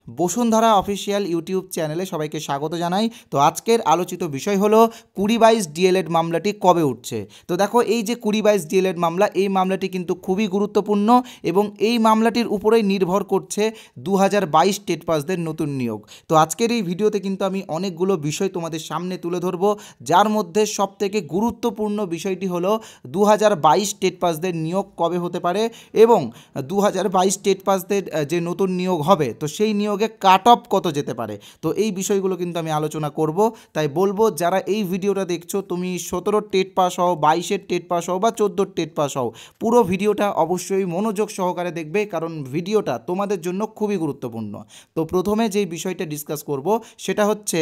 Bashundhara official YouTube চ্যানেলে সবাইকে স্বাগত জানাই। তো আজকের আলোচিত বিষয় হলো 2022 ডিএলএড মামলাটি কবে উঠছে। তো দেখো, এই যে 2022 ডিএলএড মামলা, এই মামলাটি কিন্তু খুবই গুরুত্বপূর্ণ এবং এই মামলাটির উপরেই নির্ভর করছে 2022 টেট পাসদের নতুন নিয়োগ। তো আজকের এই ভিডিওতে কিন্তু আমি অনেকগুলো বিষয় তোমাদের সামনে তুলে ধরবো, যার মধ্যে সবথেকে গুরুত্বপূর্ণ বিষয়টি হলো 2022 টেট পাসদের নিয়োগ কবে হতে পারে এবং 2022 টেট পাসদের যে নতুন নিয়োগ হবে, তো সেই নিয়োগে কাট অফ কত যেতে পারে। তো এই বিষয়গুলো কিন্তু আমি আলোচনা করব। তাই বলবো, যারা এই ভিডিওটা দেখছো, তুমি 17 টেট পাস হও, 22 টেট পাস হও বা 14 টেট পাস হও, পুরো ভিডিওটা অবশ্যই মনোযোগ সহকারে দেখবে, কারণ ভিডিওটা তোমাদের জন্য খুবই গুরুত্বপূর্ণ। তো প্রথমে যেই বিষয়টা ডিসকাস করব সেটা হচ্ছে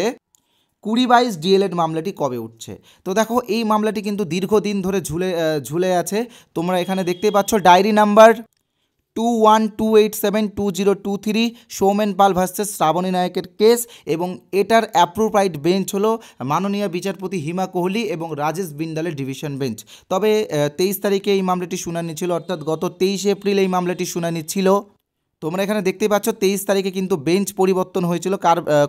2022 ডিএলএড মামলাটি কবে উঠছে। তো দেখো, এই মামলাটি কিন্তু দীর্ঘদিন ধরে ঝুলে আছে। তোমরা এখানে দেখতেই পাচ্ছ ডায়েরি নাম্বার 2128720203 সৌমেন পাল ভার্সেস শ্রাবণী নায়কের কেস, এবং এটার অ্যাপ্রোপ্রাইড বেঞ্চ হলো মাননীয় বিচারপতি হিমা কোহলি এবং রাজেশ বিন্দালের ডিভিশন বেঞ্চ। তবে 23 তারিখে এই মামলাটি শুনানি ছিল, অর্থাৎ গত 23 এপ্রিল এই মামলাটি শুনানি ছিল। তোমরা এখানে দেখতেই পাচ্ছ 23 তারিখে কিন্তু বেঞ্চ পরিবর্তন হয়েছিল।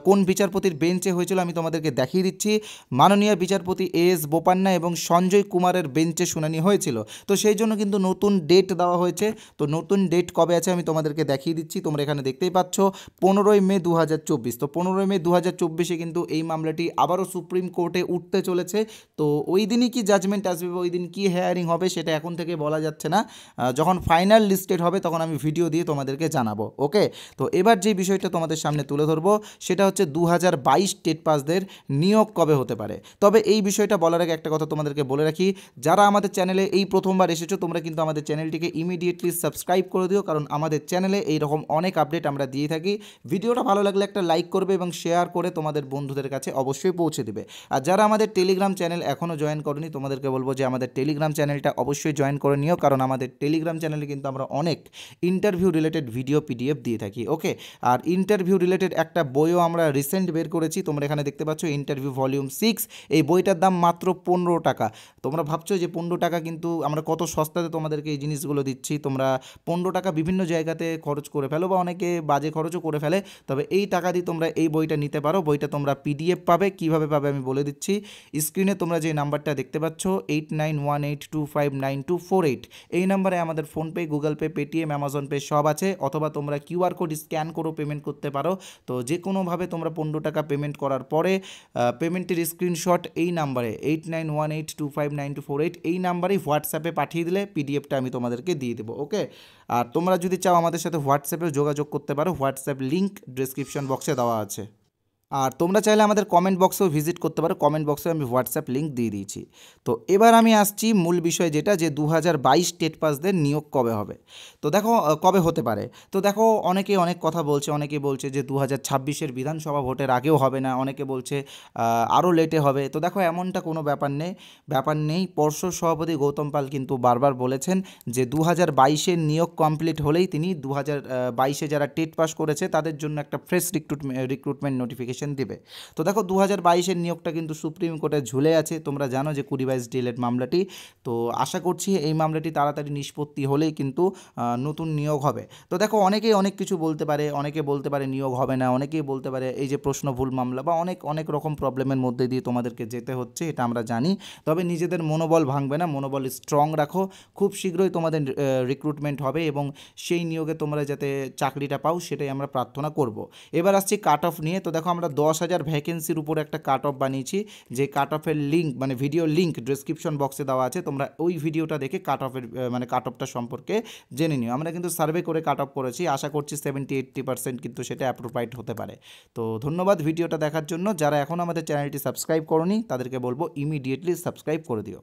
কোন বিচারপতির বেঞ্চে হয়েছিল আমি তোমাদেরকে দেখিয়ে দিচ্ছি। মাননীয় বিচারপতি এস বোপান্না এবং সঞ্জয় কুমারের বেঞ্চে শুনানি হয়েছিল। তো সেই জন্য কিন্তু নতুন ডেট দেওয়া হয়েছে। তো নতুন ডেট কবে আছে আমি তোমাদেরকে দেখিয়ে দিচ্ছি। তোমরা এখানে দেখতেই পাচ্ছ 15ই মে 2024। তো 15ই মে 2024-এ কিন্তু এই মামলাটি আবারও সুপ্রিম কোর্টে উঠতে চলেছে। তো ওই দিনই কি জাজমেন্ট আসবে, ওই দিন কি হেয়ারিং হবে, সেটা এখন থেকে বলা যাচ্ছে না। যখন ফাইনাল লিস্টেড হবে তখন আমি ভিডিও দিয়ে তোমাদেরকে জানাবো। ওকে, তো এবার যে বিষয়টা তোমাদের সামনে তুলে ধরবো সেটা হচ্ছে 2022 টেট পাসদের নিয়োগ কবে হতে পারে। তবে এই বিষয়টা বলার আগে একটা কথা তোমাদেরকে বলে রাখি, যারা আমাদের চ্যানেলে এই প্রথমবার এসেছো, তোমরা কিন্তু আমাদের চ্যানেলটিকে ইমিডিয়েটলি সাবস্ক্রাইব করে দিও, কারণ আমাদের চ্যানেলে এইরকম অনেক আপডেট আমরা দিয়ে থাকি। ভিডিওটা ভালো লাগলে একটা লাইক করবে এবং শেয়ার করে তোমাদের বন্ধুদের কাছে অবশ্যই পৌঁছে দিবে। আর যারা আমাদের টেলিগ্রাম চ্যানেল এখনও জয়েন করনি, তোমাদেরকে বলবো যে আমাদের টেলিগ্রাম চ্যানেলটা অবশ্যই জয়েন করে নিও, কারণ আমাদের টেলিগ্রাম চ্যানেলে কিন্তু আমরা অনেক ইন্টারভিউ রিলেটেড ভিডিও পিডিএফ দিয়ে থাকি। ওকে, আর ইন্টারভিউ রিলেটেড একটা বইও আমরা রিসেন্ট বের করেছি। তোমরা এখানে দেখতে পাচ্ছ ইন্টারভিউ ভলিউম 6। এই বইটার দাম মাত্র 15 টাকা। তোমরা ভাবছো যে 15 টাকা কিন্তু আমরা কত সস্তাতে তোমাদেরকে এই জিনিসগুলো দিচ্ছি। তোমরা 15 টাকা বিভিন্ন জায়গাতে খরচ করে ফেলো বা অনেকে বাজে খরচও করে ফেলে। তবে এই টাকা দিয়ে তোমরা এই বইটা নিতে পারো। বইটা তোমরা পিডিএফ পাবে। কীভাবে পাবে আমি বলে দিচ্ছি। স্ক্রিনে তোমরা যে নাম্বারটা দেখতে পাচ্ছ 8918259248, এই নাম্বারে আমাদের PhonePe, Google pay, Paytm, Amazon pay সব আছে। অথবা তোমরা কিউআর কোড স্ক্যান করো পেমেন্ট করতে পারো। তো যে কোনোভাবে তোমরা 15 টাকা পেমেন্ট করার পরে পেমেন্টের স্ক্রিনশট এই নাম্বারে 8918259248 এই নাম্বারেই হোয়াটসঅ্যাপে পাঠিয়ে দিলে পিডিএফটা আমি তোমাদেরকে দিয়ে দেবো। ওকে, আর তোমরা যদি চাও আমাদের সাথে হোয়াটসঅ্যাপেও যোগাযোগ করতে পারো। হোয়াটসঅ্যাপ লিঙ্ক ডিসক্রিপশন বক্সে দেওয়া আছে। আর তোমরা চাইলে আমাদের কমেন্ট বক্সেও ভিজিট করতে পারো। কমেন্ট বক্সে আমি হোয়াটসঅ্যাপ লিঙ্ক দিয়ে দিয়েছি। তো এবার আমি আসছি মূল বিষয়, যেটা যে 2022 টেট পাসদের নিয়োগ কবে হবে। তো দেখো, কবে হতে পারে। তো দেখো, অনেকে অনেক কথা বলছে। অনেকে বলছে যে 2026-এর বিধানসভা ভোটের আগেও হবে না, অনেকে বলছে আরও লেটে হবে। তো দেখো, এমনটা কোনো ব্যাপার নেই। পর্ষদ সভাপতি গৌতম পাল কিন্তু বারবার বলেছেন যে 2022-এর নিয়োগ কমপ্লিট হলেই তিনি 2022-এ যারা টেট পাস করেছে তাদের জন্য একটা ফ্রেশ রিক্রুটমেন্ট নোটিফিকেশন দিবে। তো দেখো, 2022-এর নিয়োগটা কিন্তু সুপ্রিম কোর্টে ঝুলে আছে। তোমরা জানো যে 2022 ডিএলএড মামলাটি। তো আশা করছি এই মামলাটি তাড়াতাড়ি নিষ্পত্তি হলেই কিন্তু নতুন নিয়োগ হবে। তো দেখো, অনেকেই অনেক কিছু বলতে পারে। অনেকে বলতে পারে নিয়োগ হবে না, অনেকেই বলতে পারে এই যে প্রশ্ন ভুল মামলা বা অনেক রকম প্রবলেমের মধ্যে দিয়ে তোমাদেরকে যেতে হচ্ছে, এটা আমরা জানি। তবে নিজেদের মনোবল ভাঙবে না, মনোবল স্ট্রং রাখো। খুব শীঘ্রই তোমাদের রিক্রুটমেন্ট হবে এবং সেই নিয়োগে তোমরা যাতে চাকরিটা পাও সেটাই আমরা প্রার্থনা করব। এবার আসছি কাট অফ নিয়ে। তো দেখো, আমরা 10,000 ভ্যাকেন্সির উপর একটা কাট অফ বানিয়েছি, যে কাট অফের লিঙ্ক মানে ভিডিও লিঙ্ক ডিসক্রিপশন বক্সে দেওয়া আছে। তোমরা ওই ভিডিওটা দেখে কাট অফটা সম্পর্কে জেনে নিও। আমরা কিন্তু সার্ভে করে কাট অফ করেছি। আশা করছি 70-80% কিন্তু সেটা অ্যাপ্রোপ্রাইড হতে পারে। তো ধন্যবাদ ভিডিওটা দেখার জন্য। যারা এখন আমাদের চ্যানেলটি সাবস্ক্রাইব করোনি তাদেরকে বলবো ইমিডিয়েটলি সাবস্ক্রাইব করে দিও।